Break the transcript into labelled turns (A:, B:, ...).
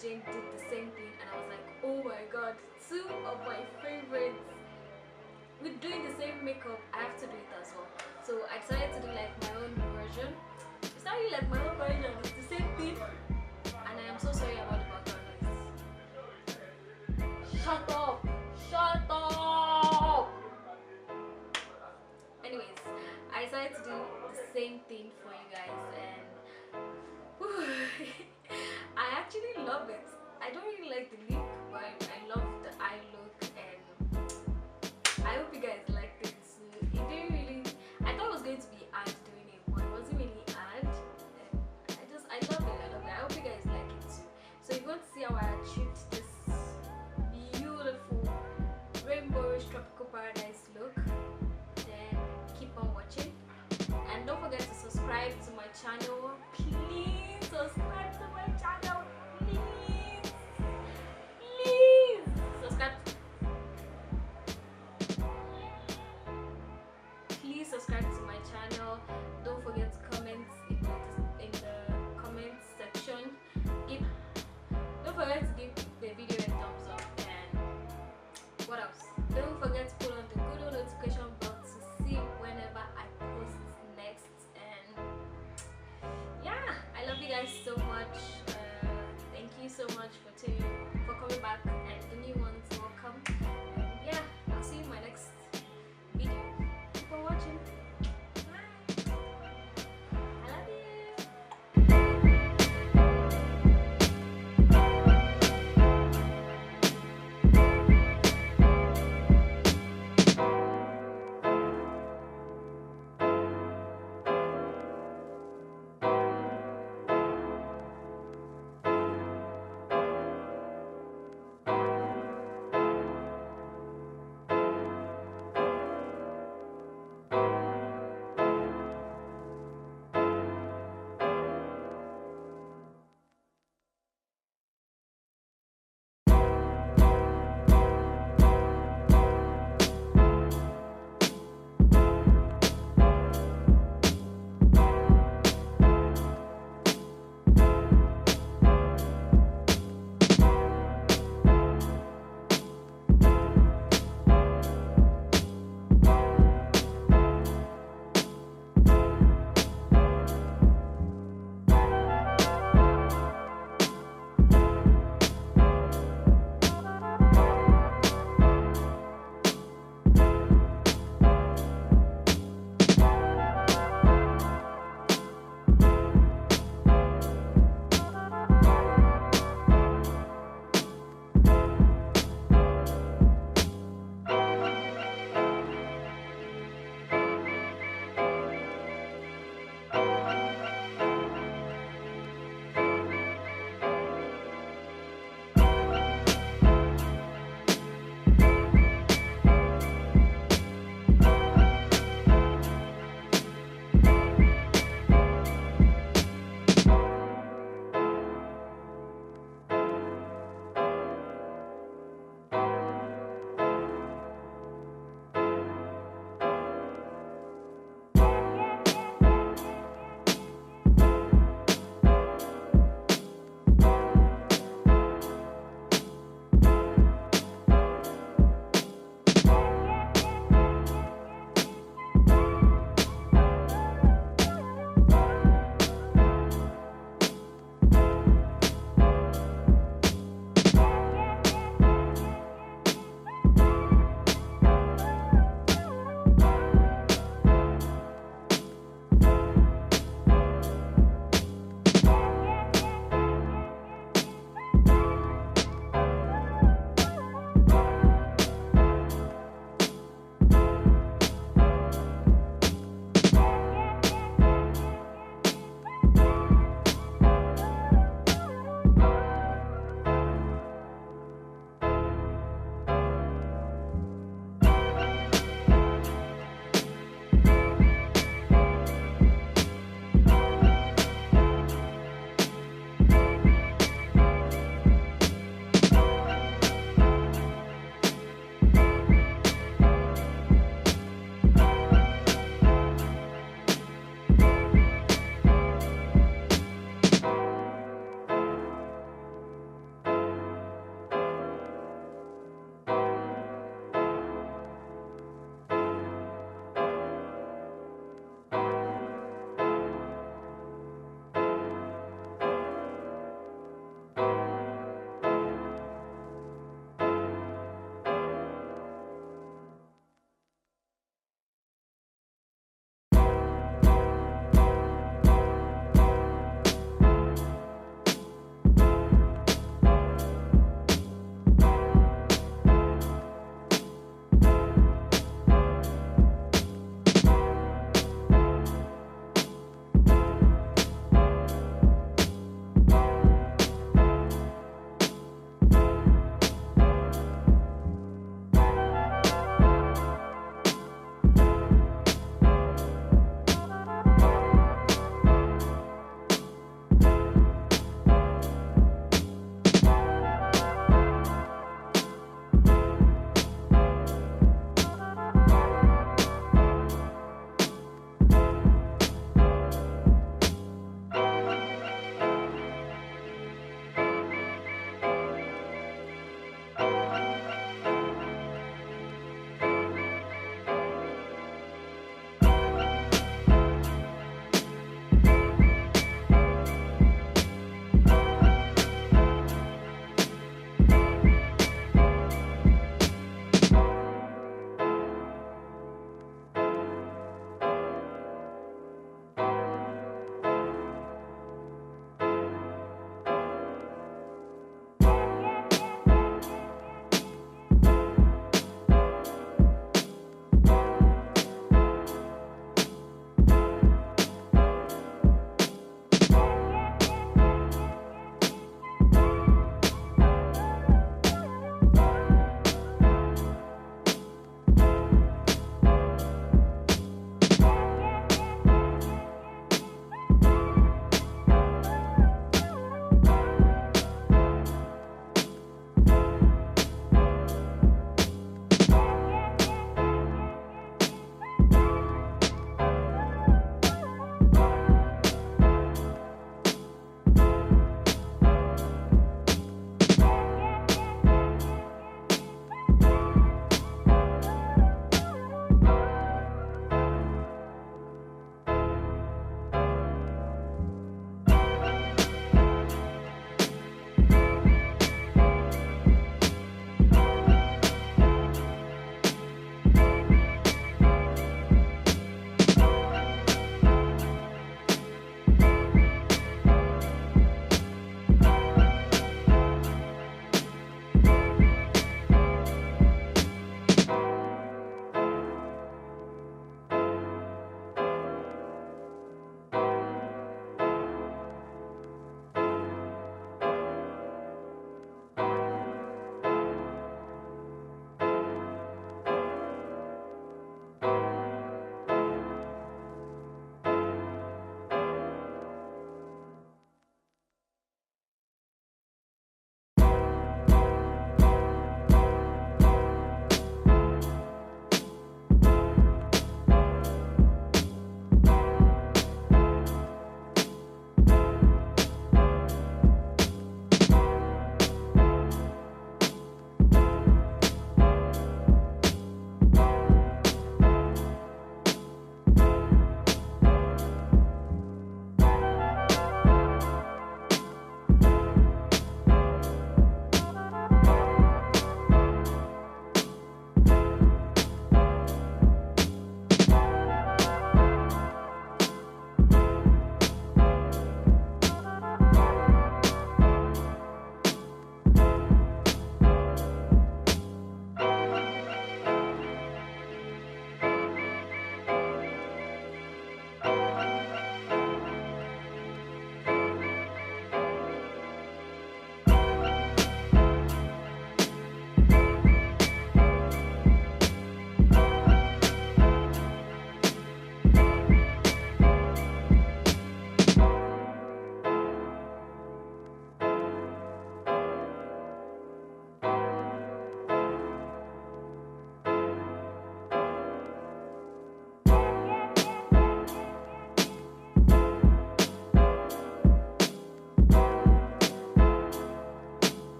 A: Jane did the same thing, and I was like, oh my god, two of my favorites with doing the same makeup. I have to do it as well. So I decided to do like my own version. It's not really like my own version, it's the same thing. And I am so sorry about the background noise. Shut up! Shut up! Anyways, I decided to do the same thing for you guys, and I actually love it. I don't really like the lip, but I love the eye look, and I hope you guys liked it. So it didn't really. I thought it was going to be hard doing it, but it wasn't really hard. And I love it. I love it. I hope you guys like it too. So if you want to see how I achieved this beautiful rainbowish tropical paradise look, then keep on watching. And don't forget to subscribe to my channel. Please subscribe to my channel. Please. Please. Subscribe. Please subscribe to my channel. Don't forget to comment in the comment section. Don't forget to give the video a thumbs up. And what else? Don't forget to put on the good old notification bell to see whenever I post next. And yeah, I love you guys so much. Thank you so much for coming back, and the new ones, welcome. Yeah, I'll see you in my next video. Keep on watching. Bye. I love you.